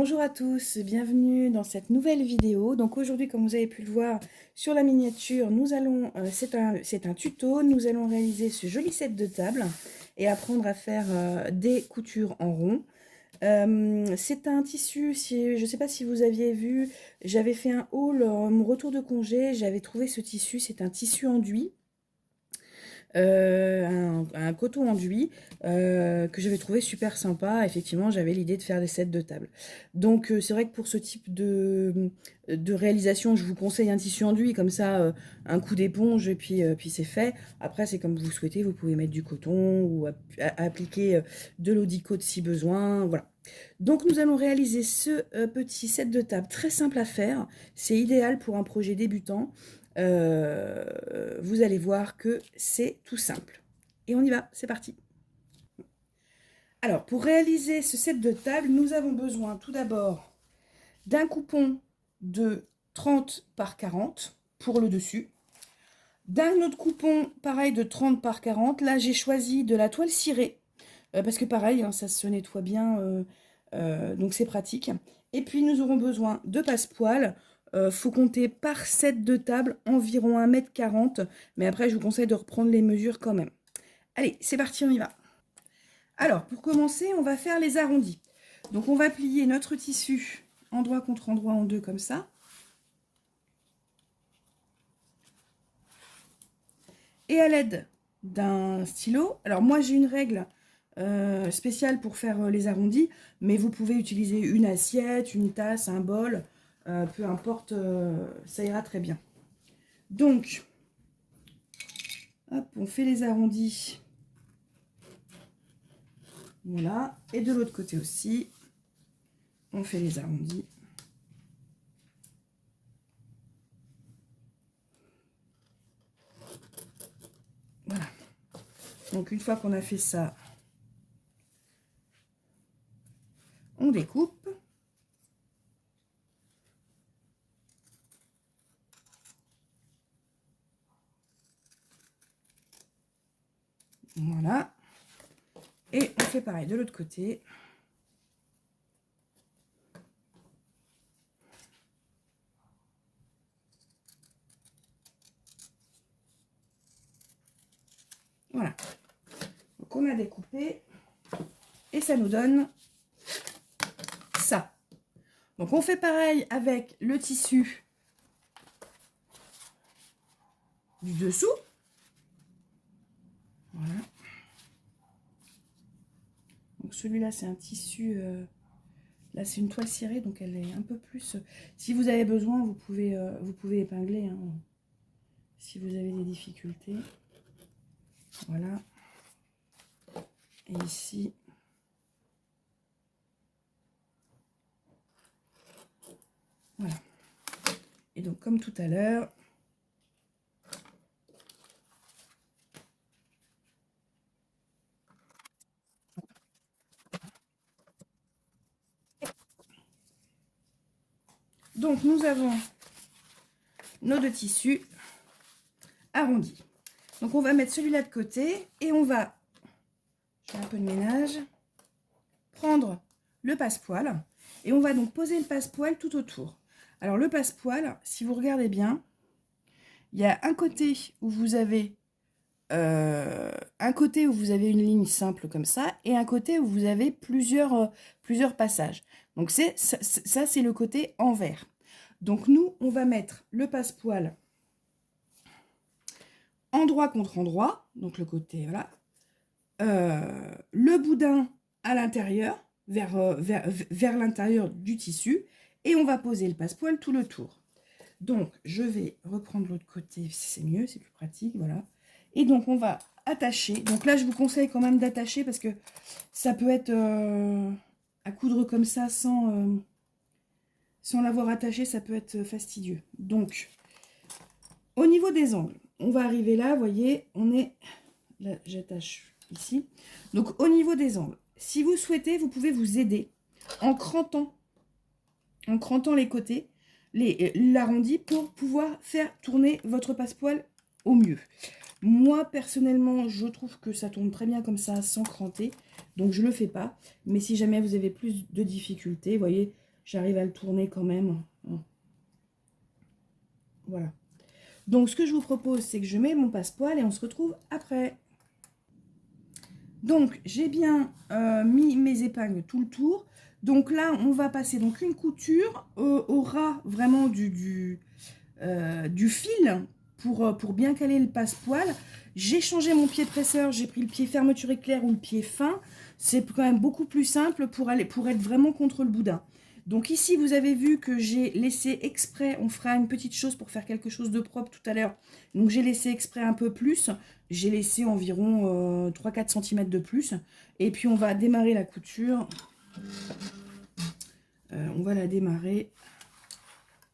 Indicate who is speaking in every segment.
Speaker 1: Bonjour à tous, bienvenue dans cette nouvelle vidéo. Donc aujourd'hui, comme vous avez pu le voir sur la miniature, nous allons, c'est un tuto, nous allons réaliser ce joli set de table et apprendre à faire des coutures en rond. C'est un tissu, je ne sais pas si vous aviez vu, j'avais fait un haul, mon retour de congé, j'avais trouvé ce tissu, c'est un tissu enduit. Un coton enduit que j'avais trouvé super sympa. Effectivement, j'avais l'idée de faire des sets de table. Donc c'est vrai que pour ce type de réalisation, je vous conseille un tissu enduit, comme ça, un coup d'éponge et puis c'est fait. Après, c'est comme vous souhaitez, vous pouvez mettre du coton ou appliquer de l'eau d'Icôte si besoin, voilà. Donc nous allons réaliser ce petit set de table très simple à faire. C'est idéal pour un projet débutant. Vous allez voir que c'est tout simple. Et on y va, c'est parti. Alors, pour réaliser ce set de table, nous avons besoin tout d'abord d'un coupon de 30 par 40 pour le dessus. D'un autre coupon, pareil, de 30 par 40. Là, j'ai choisi de la toile cirée, parce que pareil, hein, ça se nettoie bien, donc c'est pratique. Et puis, nous aurons besoin de passepoil. Faut compter par set de table environ 1,40 m, mais après je vous conseille de reprendre les mesures quand même. Allez, c'est parti, on y va. Alors, pour commencer, on va faire les arrondis. Donc on va plier notre tissu endroit contre endroit en deux comme ça. Et à l'aide d'un stylo, alors moi j'ai une règle spéciale pour faire les arrondis, mais vous pouvez utiliser une assiette, une tasse, un bol, peu importe, ça ira très bien. Donc, hop, on fait les arrondis. Voilà, et de l'autre côté aussi, on fait les arrondis. Voilà. Donc une fois qu'on a fait ça, on découpe. Voilà. Et on fait pareil de l'autre côté. Voilà. Donc on a découpé et ça nous donne ça. Donc on fait pareil avec le tissu du dessous. Voilà. Donc celui-là c'est un tissu, là c'est une toile cirée, donc elle est un peu plus. Si vous avez besoin, vous pouvez épingler, hein, si vous avez des difficultés. Voilà. Et ici. Voilà. Et donc comme tout à l'heure, donc nous avons nos deux tissus arrondis. Donc on va mettre celui-là de côté et on va, je fais un peu de ménage, prendre le passepoil et on va donc poser le passepoil tout autour. Alors le passepoil, si vous regardez bien, il y a un côté où vous avez une ligne simple comme ça et un côté où vous avez plusieurs passages. Donc ça c'est le côté envers. Donc nous on va mettre le passepoil endroit contre endroit, donc le côté, voilà, le boudin à l'intérieur, vers l'intérieur du tissu, et on va poser le passepoil tout le tour. Donc je vais reprendre l'autre côté, c'est mieux, c'est plus pratique, voilà. Et donc on va attacher. Donc là je vous conseille quand même d'attacher parce que ça peut être à coudre comme ça sans l'avoir attaché, ça peut être fastidieux. Donc au niveau des angles, on va arriver là, vous voyez, on est là, j'attache ici. Donc au niveau des angles, si vous souhaitez, vous pouvez vous aider en crantant les côtés, l'arrondi, pour pouvoir faire tourner votre passepoil au mieux. Moi personnellement, je trouve que ça tourne très bien comme ça, sans cranter, donc je le fais pas. Mais si jamais vous avez plus de difficultés, vous voyez, j'arrive à le tourner quand même. Voilà. Donc, ce que je vous propose, c'est que je mets mon passepoil et on se retrouve après. Donc, j'ai bien mis mes épingles tout le tour. Donc là, on va passer donc une couture au ras vraiment du fil pour bien caler le passepoil. J'ai changé mon pied presseur, j'ai pris le pied fermeture éclair ou le pied fin. C'est quand même beaucoup plus simple pour être vraiment contre le boudin. Donc ici, vous avez vu que j'ai laissé exprès, on fera une petite chose pour faire quelque chose de propre tout à l'heure. Donc j'ai laissé exprès un peu plus, j'ai laissé environ 3-4 cm de plus. Et puis on va démarrer la couture. On va la démarrer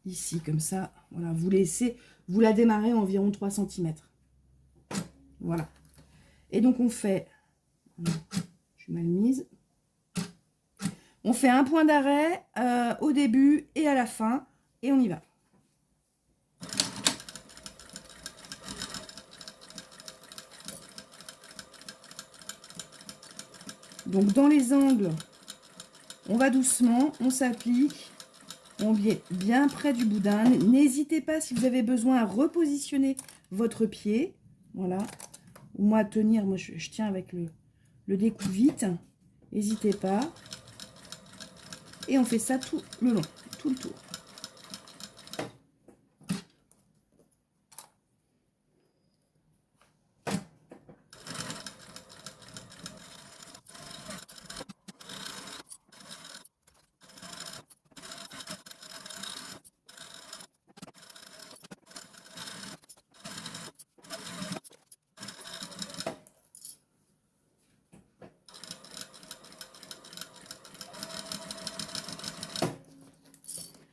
Speaker 1: ici comme ça. Voilà, vous la démarrez environ 3 cm. Voilà. Et donc on fait, je suis mal mise. On fait un point d'arrêt au début et à la fin, et on y va. Donc dans les angles, on va doucement, on s'applique, on est bien près du boudin. N'hésitez pas si vous avez besoin à repositionner votre pied. Voilà. Moi à tenir, moi je tiens avec le découpe vite. N'hésitez pas. Et on fait ça tout le long, tout le tour.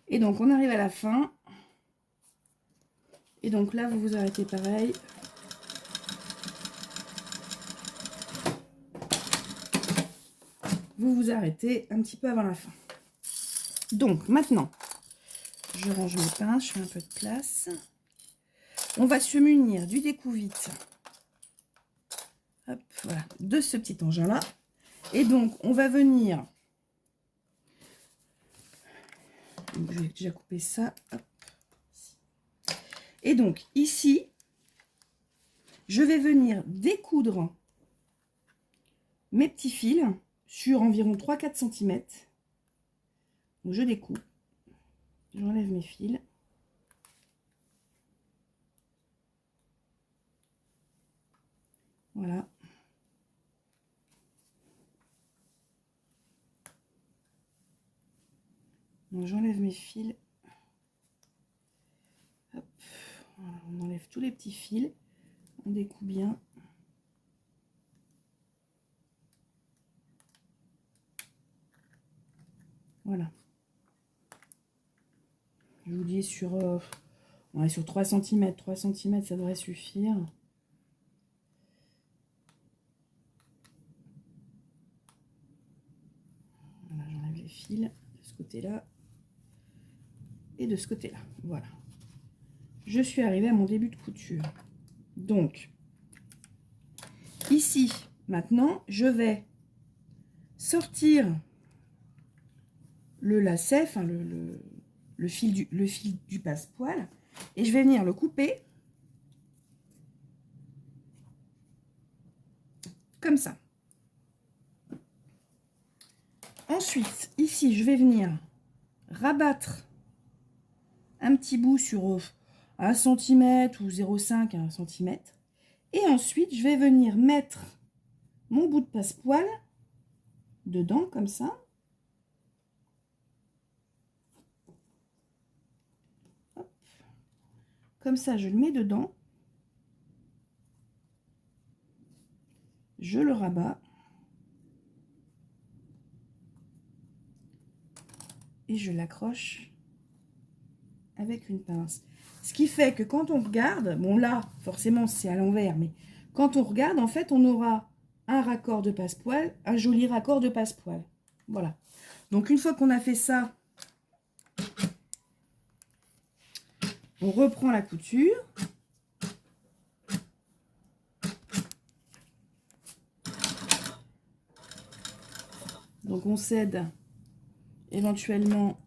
Speaker 1: Et donc on arrive à la fin. Et donc là, vous vous arrêtez pareil. Vous vous arrêtez un petit peu avant la fin. Donc maintenant, je range mes pinces, je fais un peu de place. On va se munir du découvite. Hop, voilà, de ce petit engin-là. Et donc, on va venir... Donc, je vais déjà couper ça. Hop. Et donc, ici, je vais venir découdre mes petits fils sur environ 3-4 cm. Donc, je découpe. J'enlève mes fils. Voilà. Donc, j'enlève mes fils. Hop. Voilà, on enlève tous les petits fils. On découpe bien. Voilà. Je vous dis sur, on est sur 3 cm. 3 cm, ça devrait suffire. Voilà, j'enlève les fils de ce côté-là et de ce côté-là. Voilà. Je suis arrivée à mon début de couture. Donc, ici, maintenant, je vais sortir le lacet, enfin le fil du passepoil, et je vais venir le couper comme ça. Ensuite, ici, je vais venir rabattre un petit bout sur 1 cm ou 0,5 à 1 cm. Et ensuite, je vais venir mettre mon bout de passepoil dedans, comme ça. Hop. Comme ça, je le mets dedans. Je le rabats. Et je l'accroche avec une pince. Ce qui fait que quand on regarde, bon là, forcément, c'est à l'envers, mais quand on regarde, en fait, on aura un raccord de passepoil, un joli raccord de passepoil. Voilà. Donc, une fois qu'on a fait ça, on reprend la couture. Donc, on cède éventuellement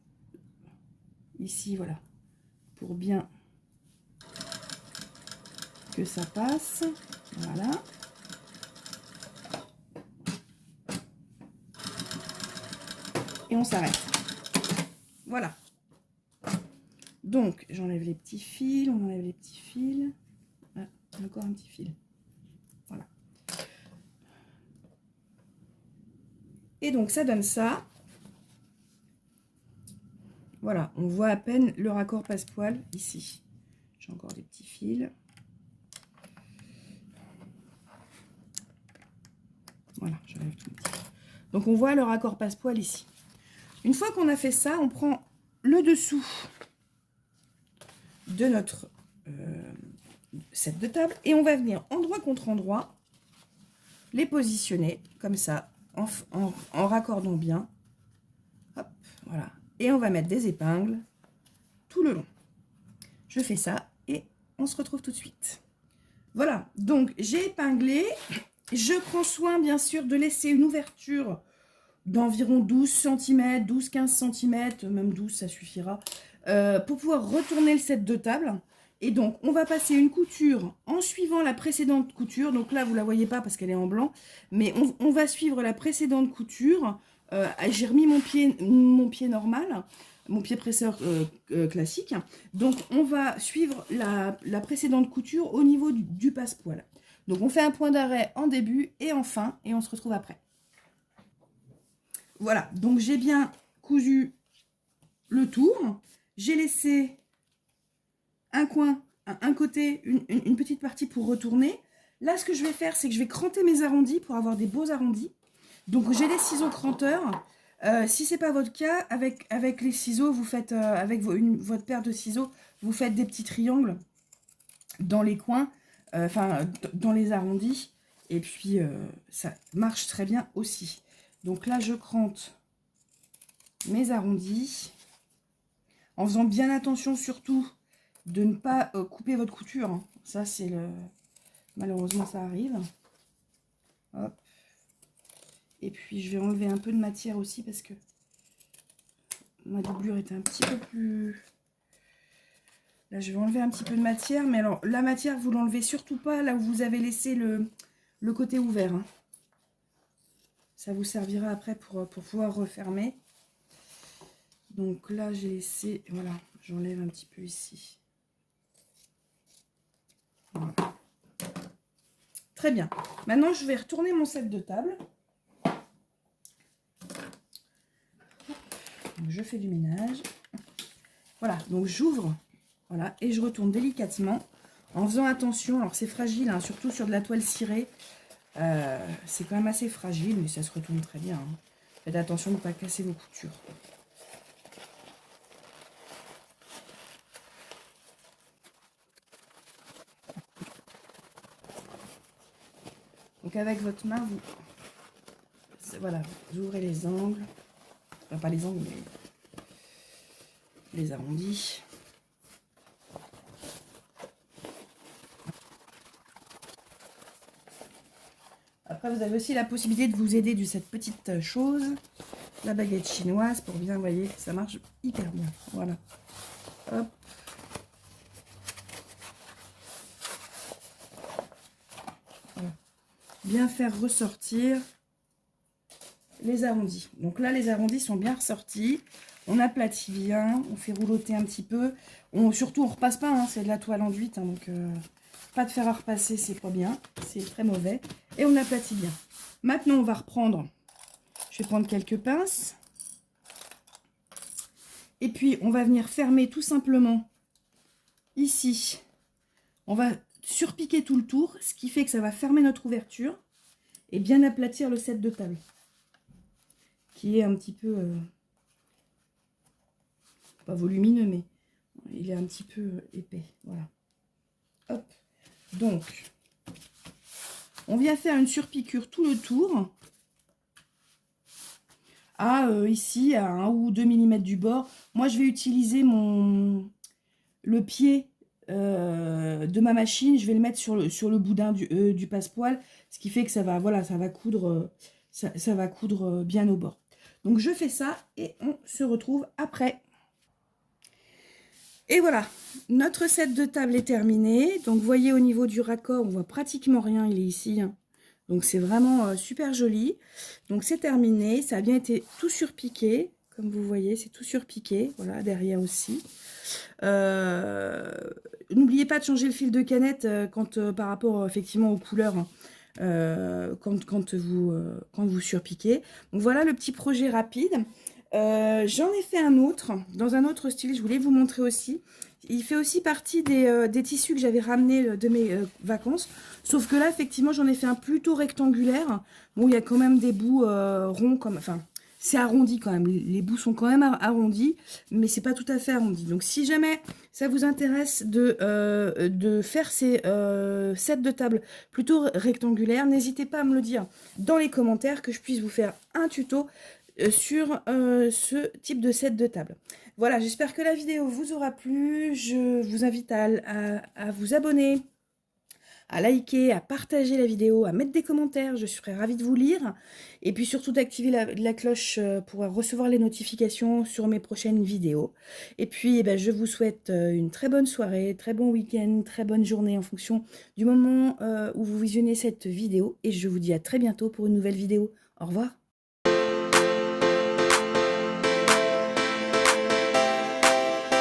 Speaker 1: ici, voilà, pour bien que ça passe. Voilà. Et on s'arrête. Voilà. Donc, j'enlève les petits fils, on enlève les petits fils. Ah, encore un petit fil. Voilà. Et donc, ça donne ça. Voilà, on voit à peine le raccord passepoil ici. J'ai encore des petits fils. Voilà, j'enlève tout le petit. Donc, on voit le raccord passepoil ici. Une fois qu'on a fait ça, on prend le dessous de notre set de table et on va venir endroit contre endroit les positionner comme ça en raccordant bien. Hop, voilà. Et on va mettre des épingles tout le long. Je fais ça et on se retrouve tout de suite. Voilà, donc j'ai épinglé. Je prends soin bien sûr de laisser une ouverture d'environ 12 cm, 12-15 cm, même 12 ça suffira, pour pouvoir retourner le set de table. Et donc on va passer une couture en suivant la précédente couture. Donc là vous la voyez pas parce qu'elle est en blanc, mais on va suivre la précédente couture. J'ai remis mon pied normal, mon pied presseur classique. Donc on va suivre la précédente couture au niveau du passepoil. Donc on fait un point d'arrêt en début et en fin et on se retrouve après. Voilà, donc j'ai bien cousu le tour. J'ai laissé un coin, un côté, une petite partie pour retourner. Là, ce que je vais faire, c'est que je vais cranter mes arrondis pour avoir des beaux arrondis. Donc j'ai les ciseaux cranteurs. Si ce n'est pas votre cas, avec les ciseaux, vous faites, avec votre paire de ciseaux, vous faites des petits triangles dans les coins, enfin dans les arrondis. Et puis, ça marche très bien aussi. Donc là, je crante mes arrondis en faisant bien attention surtout de ne pas couper votre couture, hein. Ça c'est le malheureusement ça arrive. Hop. Et puis je vais enlever un peu de matière aussi parce que ma doublure était un petit peu plus... Là je vais enlever un petit peu de matière, mais alors la matière vous l'enlevez surtout pas là où vous avez laissé le côté ouvert, hein. Ça vous servira après pour pouvoir refermer. Donc là, j'ai laissé, voilà, j'enlève un petit peu ici. Voilà. Très bien. Maintenant, je vais retourner mon set de table. Donc, je fais du ménage. Voilà, donc j'ouvre, voilà, et je retourne délicatement en faisant attention. Alors, c'est fragile, hein, surtout sur de la toile cirée. C'est quand même assez fragile, mais ça se retourne très bien, hein. Faites attention de ne pas casser vos coutures. Donc avec votre main, vous ouvrez les angles, enfin pas les angles, mais les arrondis. Après, vous avez aussi la possibilité de vous aider de cette petite chose, la baguette chinoise, pour bien, vous voyez, ça marche hyper bien. Voilà. Hop. Voilà. Bien faire ressortir les arrondis. Donc là, les arrondis sont bien ressortis. On aplatit bien, on fait rouloter un petit peu. Surtout, on ne repasse pas, hein, c'est de la toile enduite, hein, donc pas de fer à repasser, c'est pas bien, c'est très mauvais. Et on aplatit bien. Maintenant, on va reprendre, je vais prendre quelques pinces. Et puis, on va venir fermer tout simplement ici. On va surpiquer tout le tour, ce qui fait que ça va fermer notre ouverture et bien aplatir le set de table, qui est un petit peu, pas volumineux, mais il est un petit peu épais. Voilà. Hop. Donc, on vient faire une surpiqûre tout le tour. Ici, à 1 ou 2 mm du bord. Moi, je vais utiliser le pied de ma machine. Je vais le mettre sur le boudin du passepoil, ce qui fait que ça va, voilà, ça va coudre, ça va coudre bien au bord. Donc, je fais ça et on se retrouve après. Et voilà, notre set de table est terminé. Donc, vous voyez, au niveau du raccord, on voit pratiquement rien, il est ici, hein. Donc, c'est vraiment super joli. Donc, c'est terminé. Ça a bien été tout surpiqué. Comme vous voyez, c'est tout surpiqué. Voilà, derrière aussi. N'oubliez pas de changer le fil de canette par rapport effectivement aux couleurs, hein, quand vous surpiquez. Donc, voilà le petit projet rapide. J'en ai fait un autre, dans un autre style, je voulais vous montrer aussi. Il fait aussi partie des tissus que j'avais ramenés de mes vacances. Sauf que là, effectivement, j'en ai fait un plutôt rectangulaire. Bon, il y a quand même des bouts ronds, enfin, c'est arrondi quand même. Les bouts sont quand même arrondis, mais c'est pas tout à fait arrondi. Donc, si jamais ça vous intéresse de faire ces sets de table plutôt rectangulaires, n'hésitez pas à me le dire dans les commentaires que je puisse vous faire un tuto sur ce type de set de table. Voilà, j'espère que la vidéo vous aura plu. Je vous invite à vous abonner, à liker, à partager la vidéo, à mettre des commentaires. Je serai ravie de vous lire. Et puis surtout d'activer la cloche pour recevoir les notifications sur mes prochaines vidéos. Et puis, eh ben, je vous souhaite une très bonne soirée, très bon week-end, très bonne journée en fonction du moment où vous visionnez cette vidéo. Et je vous dis à très bientôt pour une nouvelle vidéo. Au revoir.